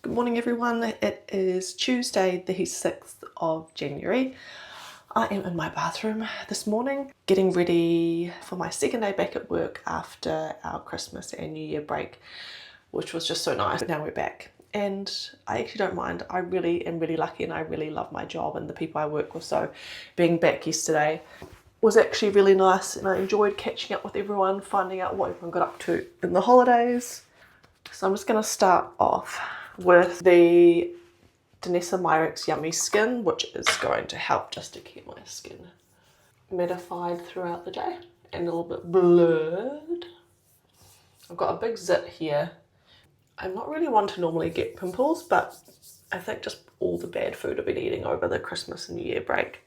Good morning everyone, it is Tuesday the 6th of January. I am in my bathroom this morning getting ready for my second day back at work after our Christmas and New Year break, which was just so nice. But now we're back and I actually don't mind. I really am really lucky and I really love my job and the people I work with, so being back yesterday was actually really nice and I enjoyed catching up with everyone, finding out what everyone got up to in the holidays. So I'm just going to start off with the Danessa Myricks Yummy Skin, which is going to help just to keep my skin mattified throughout the day and a little bit blurred. I've got a big zit here. I'm not really one to normally get pimples, but I think just all the bad food I've been eating over the Christmas and New Year break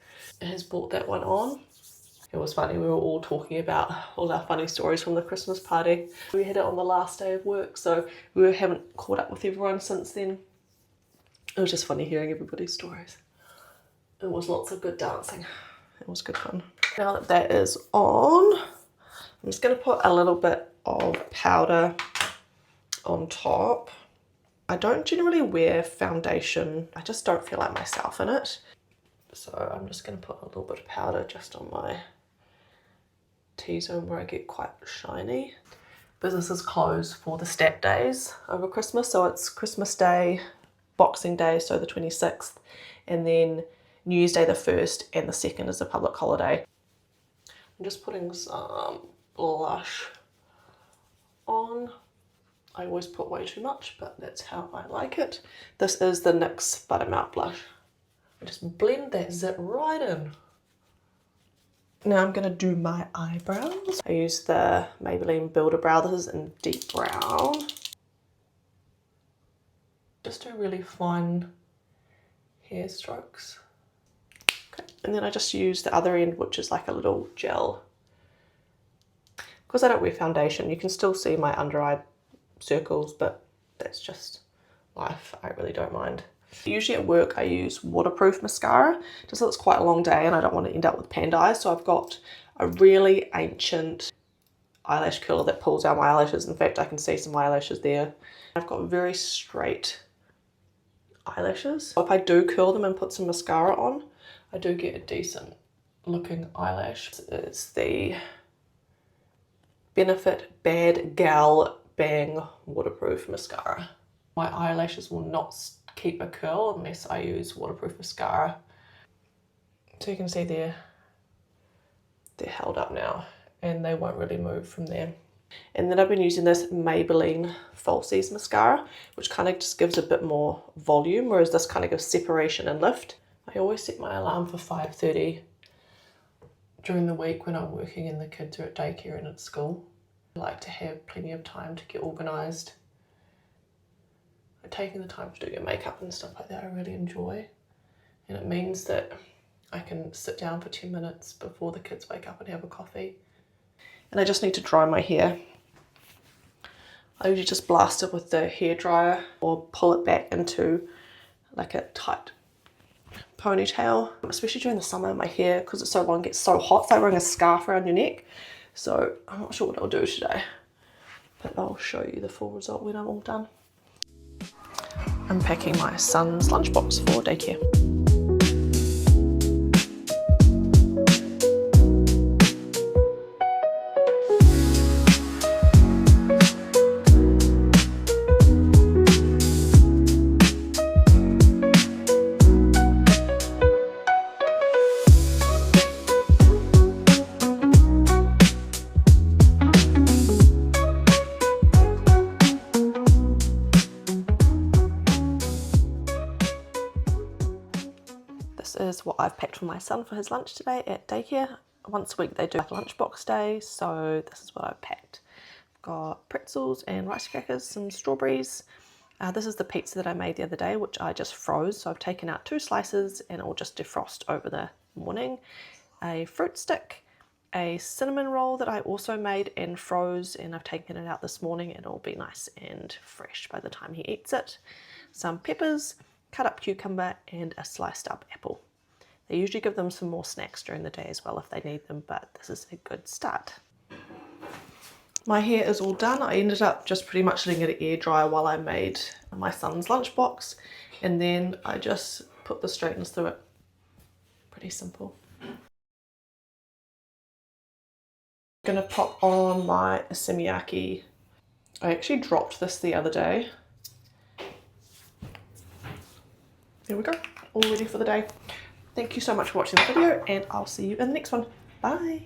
has brought that one on. It was funny, we were all talking about all our funny stories from the Christmas party. We had it on the last day of work, so we haven't caught up with everyone since then. It was just funny hearing everybody's stories. It was lots of good dancing. It was good fun. Now that that is on, I'm just going to put a little bit of powder on top. I don't generally wear foundation. I just don't feel like myself in it. So I'm just going to put a little bit of powder just on my T-zone where I get quite shiny. Business is closed for the stat days over Christmas, so it's Christmas Day, Boxing Day, so the 26th, and then New Year's Day the 1st and the 2nd is a public holiday. I'm just putting some blush on. I always put way too much, but that's how I like it. This is the NYX Buttermelt Blush. I just blend that zit right in. Now I'm going to do my eyebrows. I use the Maybelline Builder Brow. This is in deep brown. Just do really fine hair strokes. Okay. And then I just use the other end, which is like a little gel. Because I don't wear foundation, you can still see my under eye circles, but that's just life. I really don't mind. Usually at work I use waterproof mascara, just so it's quite a long day and I don't want to end up with panda eyes. So I've got a really ancient eyelash curler that pulls out my eyelashes. In fact, I can see some eyelashes there. I've got very straight eyelashes. If I do curl them and put some mascara on, I do get a decent looking eyelash. It's the Benefit Bad Gal Bang Waterproof Mascara. My eyelashes will not keep a curl unless I use waterproof mascara. So you can see they're held up now and they won't really move from there. And then I've been using this Maybelline Falsies mascara, which kind of just gives a bit more volume, whereas this kind of gives separation and lift. I always set my alarm for 5:30 during the week when I'm working and the kids are at daycare and at school. I like to have plenty of time to get organised. Taking the time to do your makeup and stuff like that I really enjoy, and it means that I can sit down for 10 minutes before the kids wake up and have a coffee. And I just need to dry my hair. I usually just blast it with the hairdryer or pull it back into like a tight ponytail, especially during the summer. My hair, because it's so long, gets so hot. It's like wearing a scarf around your neck. So I'm not sure what I'll do today, but I'll show you the full result when I'm all done. I'm packing my son's lunchbox for daycare. This is what I've packed for my son for his lunch today at daycare. Once a week they do like lunchbox day, so this is what I've packed. I've got pretzels and rice crackers, some strawberries. This is the pizza that I made the other day, which I just froze. So I've taken out 2 slices and it will just defrost over the morning. A fruit stick, a cinnamon roll that I also made and froze, and I've taken it out this morning and it'll be nice and fresh by the time he eats it. Some peppers, cut up cucumber and a sliced up apple. They usually give them some more snacks during the day as well if they need them, but this is a good start. My hair is all done. I ended up just pretty much letting it air dry while I made my son's lunchbox, and then I just put the straighteners through it. Pretty simple. I'm gonna pop on my Semiyaki. I actually dropped this the other day. There we go, all ready for the day. Thank you so much for watching the video, and I'll see you in the next one. Bye.